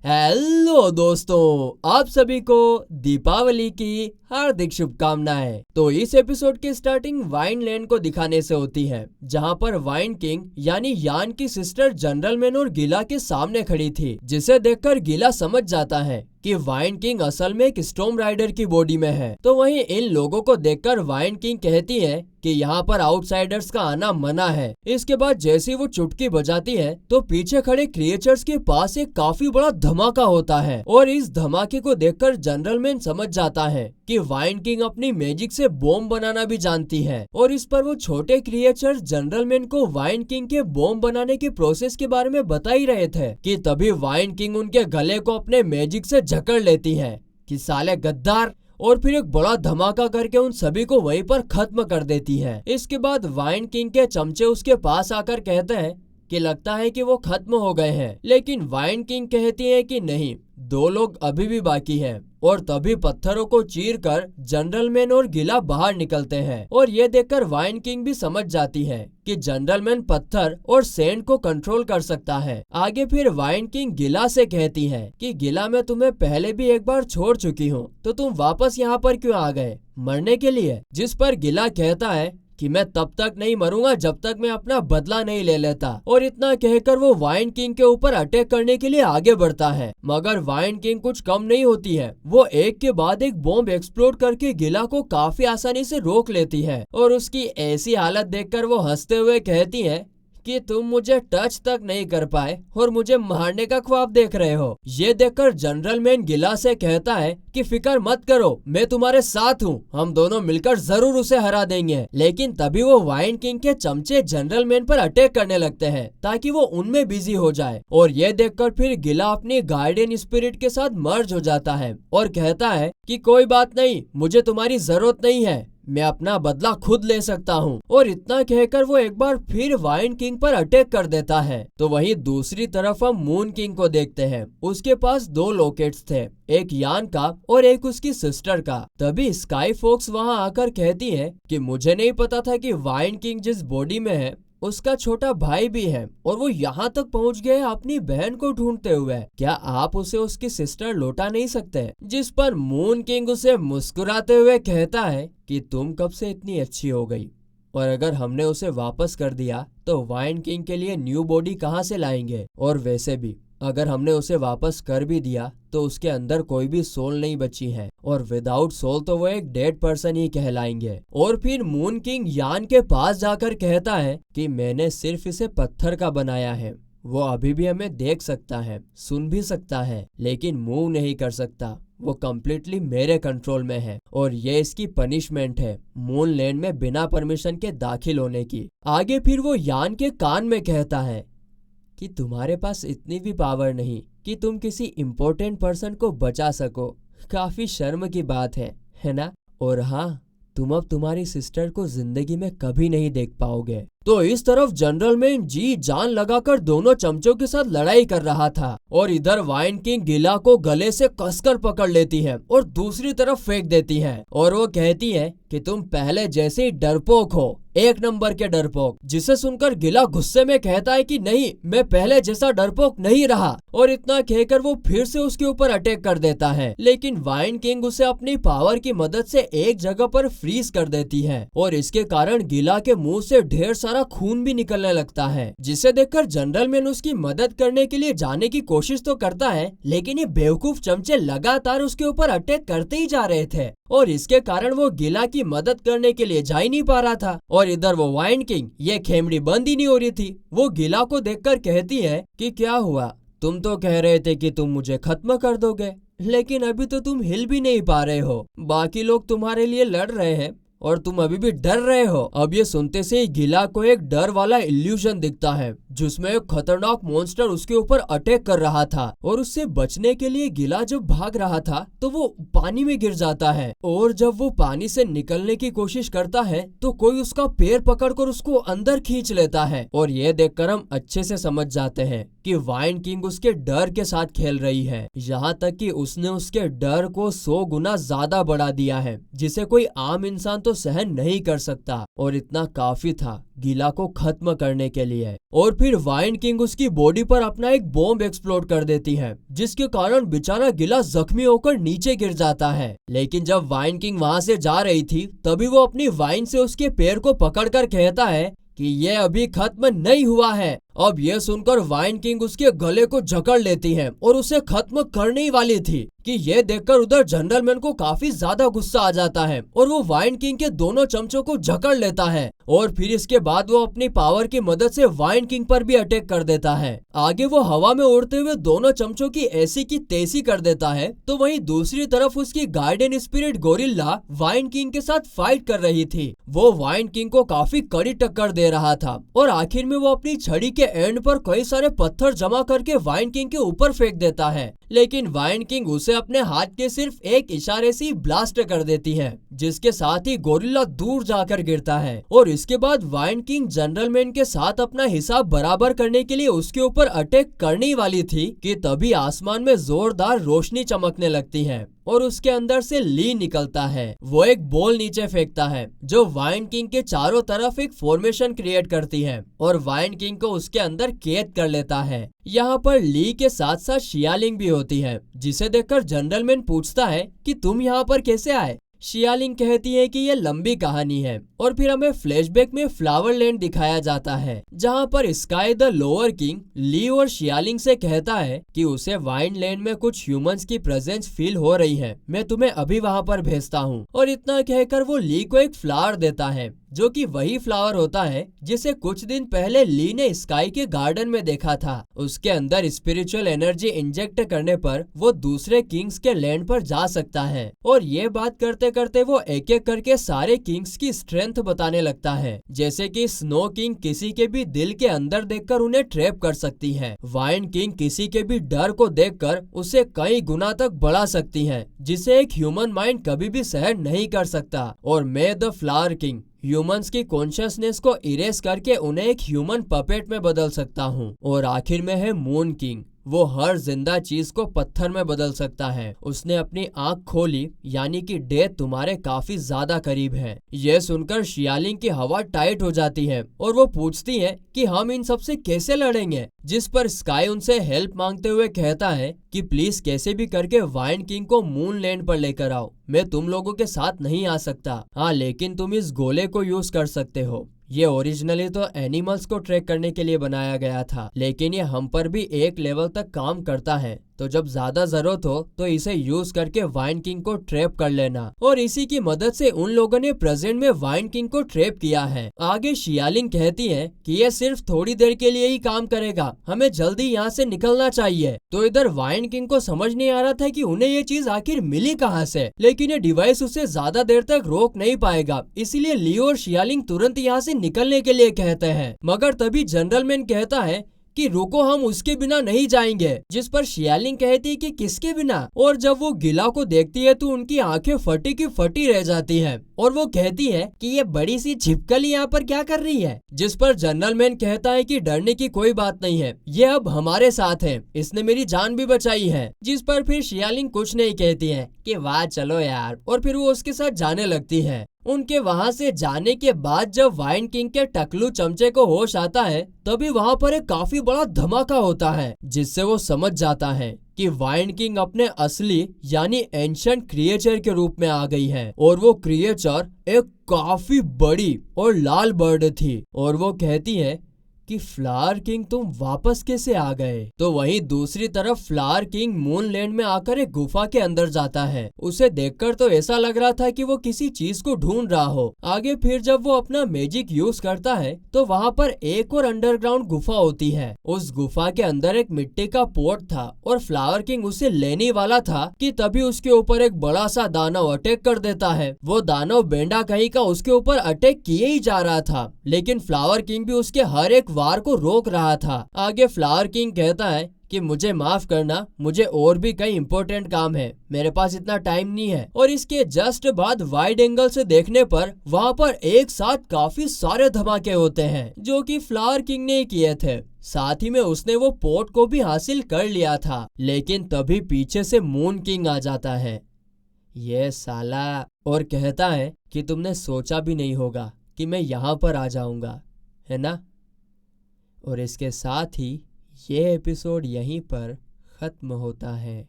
Hello दोस्तों, आप सभी को दीपावली की हार्दिक शुभकामनाएं। तो इस एपिसोड की स्टार्टिंग वाइन लैंड को दिखाने से होती है, जहां पर वाइन किंग यानी यान की सिस्टर जनरल मैन और गिला के सामने खड़ी थी, जिसे देखकर गिला समझ जाता है कि वाइन किंग असल में एक स्टॉर्म राइडर की बॉडी में है। तो वहीं इन लोगों को देखकर वाइन किंग कहती है कि यहाँ पर आउटसाइडर्स का आना मना है। इसके बाद जैसे वो चुटकी बजाती है तो पीछे खड़े क्रिएचर्स के पास एक काफी बड़ा धमाका होता है, और इस धमाके को देखकर जनरल मैन समझ जाता है कि वाइन किंग अपनी मैजिक से बॉम्ब बनाना भी जानती है। और इस पर वो छोटे क्रिएचर्स जनरल मैन को वाइन किंग के बॉम्ब बनाने के प्रोसेस के बारे में बता ही रहे थे कि तभी वाइन किंग उनके गले को अपने मैजिक से जकड़ लेती है कि साले गद्दार, और फिर एक बड़ा धमाका करके उन सभी को वहीं पर खत्म कर देती है। इसके बाद वाइन किंग के चमचे उसके पास आकर कहते हैं कि लगता है कि वो खत्म हो गए हैं, लेकिन वाइन किंग कहती है कि नहीं, 2 लोग अभी भी बाकी हैं। और तभी पत्थरों को चीरकर जनरल मैन और गिला बाहर निकलते हैं, और ये देखकर वाइन किंग भी समझ जाती है कि जनरल मैन पत्थर और सैंड को कंट्रोल कर सकता है। आगे फिर वाइन किंग गिला से कहती है कि गिला, मैं तुम्हें पहले भी एक बार छोड़ चुकी हूँ, तो तुम वापस यहाँ पर क्यों आ गए, मरने के लिए? जिस पर गिला कहता है कि मैं तब तक नहीं मरूंगा जब तक मैं अपना बदला नहीं ले लेता। और इतना कहकर वो वाइन किंग के ऊपर अटैक करने के लिए आगे बढ़ता है, मगर वाइन किंग कुछ कम नहीं होती है। वो एक के बाद एक बॉम्ब एक्सप्लोड करके गिला को काफी आसानी से रोक लेती है, और उसकी ऐसी हालत देखकर वो हंसते हुए कहती है कि तुम मुझे टच तक नहीं कर पाए और मुझे मारने का ख्वाब देख रहे हो। ये देखकर जनरल मैन गिला से कहता है कि फिक्र मत करो, मैं तुम्हारे साथ हूँ, हम दोनों मिलकर जरूर उसे हरा देंगे। लेकिन तभी वो वाइन किंग के चमचे जनरल मैन पर अटैक करने लगते हैं ताकि वो उनमें बिजी हो जाए। और ये देखकर फिर गिला अपनी गार्डियन स्पिरिट के साथ मर्ज हो जाता है और कहता है कि कोई बात नहीं, मुझे तुम्हारी जरूरत नहीं है, मैं अपना बदला खुद ले सकता हूँ। और इतना कहकर वो एक बार फिर वाइन किंग पर अटैक कर देता है। तो वहीं दूसरी तरफ हम मून किंग को देखते हैं। उसके पास 2 लॉकेट्स थे, एक यान का और एक उसकी सिस्टर का। तभी स्काई फॉक्स वहाँ आकर कहती है कि मुझे नहीं पता था कि वाइन किंग जिस बॉडी में है उसका छोटा भाई भी है, और वो यहाँ तक पहुँच गए अपनी बहन को ढूंढते हुए। क्या आप उसे उसकी सिस्टर लौटा नहीं सकते? जिस पर मून किंग उसे मुस्कुराते हुए कहता है कि तुम कब से इतनी अच्छी हो गई, और अगर हमने उसे वापस कर दिया तो वाइन किंग के लिए न्यू बॉडी कहाँ से लाएंगे? और वैसे भी अगर हमने उसे वापस कर भी दिया तो उसके अंदर कोई भी सोल नहीं बची है, और विदाउट सोल तो वो एक डेड पर्सन ही कहलाएंगे। और फिर मून किंग यान के पास जाकर कहता है कि मैंने सिर्फ इसे पत्थर का बनाया है, वो अभी भी हमें देख सकता है, सुन भी सकता है, लेकिन मूव नहीं कर सकता, वो कम्प्लीटली मेरे कंट्रोल में है, और ये इसकी पनिशमेंट है मून लैंड में बिना परमिशन के दाखिल होने की। आगे फिर वो यान के कान में कहता है कि तुम्हारे पास इतनी भी पावर नहीं कि तुम किसी इम्पोर्टेंट पर्सन को बचा सको, काफी शर्म की बात है ना? और हाँ, तुम अब तुम्हारी सिस्टर को जिंदगी में कभी नहीं देख पाओगे। तो इस तरफ जनरल मैन जी जान लगाकर दोनों चमचों के साथ लड़ाई कर रहा था, और इधर वाइन किंग गिला को गले से कसकर पकड़ लेती है और दूसरी तरफ फेंक देती है, और वो कहती है कि तुम पहले जैसे ही डरपोक हो, 1 नंबर के डरपोक। जिसे सुनकर गिला गुस्से में कहता है कि नहीं, मैं पहले जैसा डरपोक नहीं रहा। और इतना कहकर वो फिर से उसके ऊपर अटैक कर देता है, लेकिन वाइन किंग उसे अपनी पावर की मदद से एक जगह पर फ्रीज कर देती है, और इसके कारण गिला के मुंह से ढेर सारा खून भी निकलने लगता है। जिसे देखकर जनरल मैन उसकी मदद करने के लिए जाने की कोशिश तो करता है, लेकिन ये बेवकूफ चमचे लगातार उसके ऊपर अटैक करते ही जा रहे थे, और इसके कारण वो गिला की मदद करने के लिए जा ही नहीं पा रहा था। और इधर वो वाइन किंग ये खेमड़ी बंद ही नहीं हो रही थी। वो गिला को देखकर कहती है कि क्या हुआ, तुम तो कह रहे थे कि तुम मुझे खत्म कर दोगे, लेकिन अभी तो तुम हिल भी नहीं पा रहे हो, बाकी लोग तुम्हारे लिए लड़ रहे हैं और तुम अभी भी डर रहे हो। अब ये सुनते से ही गिला को एक डर वाला इल्यूजन दिखता है, जिसमें एक खतरनाक मॉन्स्टर उसके ऊपर अटैक कर रहा था, और उससे बचने के लिए गिला जब भाग रहा था तो वो पानी में गिर जाता है, और जब वो पानी से निकलने की कोशिश करता है तो कोई उसका पैर पकड़कर उसको अंदर खींच लेता है। और ये देखकर हम अच्छे से समझ जाते हैं कि वाइन किंग उसके डर के साथ खेल रही है, यहाँ तक कि उसने उसके डर को 100 गुना ज्यादा बढ़ा दिया है, जिसे कोई आम इंसान तो सहन नहीं कर सकता। और इतना काफी था गीला को खत्म करने के लिए। और फिर वाइन किंग उसकी बॉडी पर अपना एक बॉम्ब एक्सप्लोड कर देती है, जिसके कारण बेचारा गीला जख्मी होकर नीचे गिर जाता है। लेकिन जब वाइन किंग वहां से जा रही थी, तभी वो अपनी वाइन से उसके पैर को पकड़कर कहता है कि ये अभी खत्म नहीं हुआ है। अब ये सुनकर वाइन किंग उसके गले को जकड़ लेती है और उसे खत्म करने ही वाली थी कि ये देखकर उधर जनरल मैन को काफी ज्यादा गुस्सा आ जाता है और वो वाइन किंग के दोनों चमचों को जकड़ लेता है। और फिर इसके बाद वो अपनी पावर की मदद से वाइन किंग पर भी अटैक कर देता है। आगे वो हवा में उड़ते हुए दोनों चमचों की ऐसी की तैसी कर देता है, तो वहीं दूसरी तरफ उसकी guardian spirit gorilla wine king के साथ फाइट कर रही थी। वो वाइन किंग को काफी कड़ी टक्कर दे रहा था और आखिर में वो अपनी छड़ी के एंड पर कई सारे पत्थर जमा करके वाइन किंग के ऊपर फेंक देता है। लेकिन वाइन किंग उसे अपने हाथ के सिर्फ एक इशारे से ब्लास्ट कर देती है, जिसके साथ ही गोरिल्ला दूर जाकर गिरता है। और इसके बाद वाइन किंग जनरल मैन के साथ अपना हिसाब बराबर करने के लिए उसके ऊपर अटैक करने वाली थी कि तभी आसमान में जोरदार रोशनी चमकने लगती है और उसके अंदर से ली निकलता है। वो एक बॉल नीचे फेंकता है जो वाइन किंग के चारों तरफ एक फॉर्मेशन क्रिएट करती है और वाइन किंग को उसके अंदर कैद कर लेता है। यहाँ पर ली के साथ साथ शियालिंग भी होती है, जिसे देखकर जनरल मैन पूछता है कि तुम यहाँ पर कैसे आए। शियालिंग कहती है कि ये लंबी कहानी है और फिर हमें फ्लैशबैक में फ्लावर लैंड दिखाया जाता है, जहाँ पर स्काई द लोअर किंग ली और शियालिंग से कहता है कि उसे वाइन लैंड में कुछ ह्यूमंस की प्रेजेंस फील हो रही है, मैं तुम्हें अभी वहाँ पर भेजता हूँ। और इतना कहकर वो ली को एक फ्लावर देता है, जो कि वही फ्लावर होता है जिसे कुछ दिन पहले ली ने स्काई के गार्डन में देखा था। उसके अंदर स्पिरिचुअल एनर्जी इंजेक्ट करने पर वो दूसरे किंग्स के लैंड पर जा सकता है। और ये बात करते करते वो एक एक करके सारे किंग्स की स्ट्रेंथ बताने लगता है, जैसे कि स्नो किंग किसी के भी दिल के अंदर देखकर उन्हें ट्रैप कर सकती है, वाइन किंग किसी के भी डर को देखकर उसे कई गुना तक बढ़ा सकती है, जिसे एक ह्यूमन माइंड कभी भी सहन नहीं कर सकता, और मैं द फ्लावर किंग ह्यूमंस की कॉन्शियसनेस को इरेज करके उन्हें एक ह्यूमन पपेट में बदल सकता हूँ। और आखिर में है मून किंग, वो हर जिंदा चीज को पत्थर में बदल सकता है। उसने अपनी आंख खोली, यानी कि डेथ तुम्हारे काफी ज्यादा करीब है। यह सुनकर शियालिंग की हवा टाइट हो जाती है और वो पूछती है कि हम इन सब से कैसे लड़ेंगे, जिस पर स्काई उनसे हेल्प मांगते हुए कहता है कि प्लीज कैसे भी करके वाइन किंग को मून लैंड पर लेकर आओ, मैं तुम लोगों के साथ नहीं आ सकता, हाँ लेकिन तुम इस गोले को यूज कर सकते हो। ये ओरिजिनली तो एनिमल्स को ट्रैक करने के लिए बनाया गया था, लेकिन ये हम पर भी एक लेवल तक काम करता है, तो जब ज्यादा जरूरत हो तो इसे यूज करके वाइन किंग को ट्रैप कर लेना। और इसी की मदद से उन लोगों ने प्रेजेंट में वाइन किंग को ट्रैप किया है। आगे शियालिंग कहती है कि ये सिर्फ थोड़ी देर के लिए ही काम करेगा, हमें जल्दी यहाँ से निकलना चाहिए। तो इधर वाइन किंग को समझ नहीं आ रहा था कि उन्हें ये चीज आखिर मिली कहाँ से, लेकिन ये डिवाइस उसे ज्यादा देर तक रोक नहीं पाएगा, इसीलिए लियो और शियालिंग तुरंत यहाँ से निकलने के लिए कहते हैं। मगर तभी जनरल मैन कहता है कि रुको, हम उसके बिना नहीं जाएंगे, जिस पर शियालिंग कहती है कि किसके बिना। और जब वो गिला को देखती है तो उनकी आंखें फटी की फटी रह जाती हैं और वो कहती है कि ये बड़ी सी छिपकली यहाँ पर क्या कर रही है, जिस पर जनरल मैन कहता है कि डरने की कोई बात नहीं है, ये अब हमारे साथ है, इसने मेरी जान भी बचाई है। जिस पर फिर शियालिंग कुछ नहीं कहती है कि वाह चलो यार, और फिर वो उसके साथ जाने लगती है। उनके वहां से जाने के बाद जब वाइन किंग के टकलू चमचे को होश आता है, तभी वहां पर एक काफी बड़ा धमाका होता है, जिससे वो समझ जाता है कि वाइन किंग अपने असली यानी एंशिएंट क्रिएचर के रूप में आ गई है। और वो क्रिएचर एक काफी बड़ी और लाल बर्ड थी। और वो कहती है कि फ्लावर किंग तुम वापस कैसे आ गए। तो वहीं दूसरी तरफ फ्लावर किंग मून लैंड में आकर एक गुफा के अंदर जाता है। उसे देखकर तो ऐसा लग रहा था कि वो किसी चीज को ढूंढ रहा हो। आगे फिर जब वो अपना मैजिक यूज करता है तो वहाँ पर एक और अंडरग्राउंड गुफा होती है। उस गुफा के अंदर एक मिट्टी का पोट था और फ्लावर किंग उसे लेने वाला था कि तभी उसके ऊपर एक बड़ा सा दानव अटैक कर देता है। वो दानव बेंडा कहीं का उसके ऊपर अटैक किए ही जा रहा था, लेकिन फ्लावर किंग भी उसके हर एक वार को रोक रहा था। आगे फ्लावर किंग कहता है कि मुझे माफ करना, मुझे और भी कई इंपॉर्टेंट काम है, मेरे पास इतना टाइम नहीं है। और इसके जस्ट बाद वाइड एंगल से देखने पर वहाँ पर एक साथ काफी सारे धमाके होते हैं जो कि फ्लावर किंग ने किए थे। साथ ही में उसने वो पोर्ट को भी हासिल कर लिया था, लेकिन तभी पीछे से मून किंग आ जाता है, ये साला, और कहता है कि तुमने सोचा भी नहीं होगा कि मैं यहाँ पर आ जाऊंगा, है ना। और इसके साथ ही ये एपिसोड यहीं पर खत्म होता है।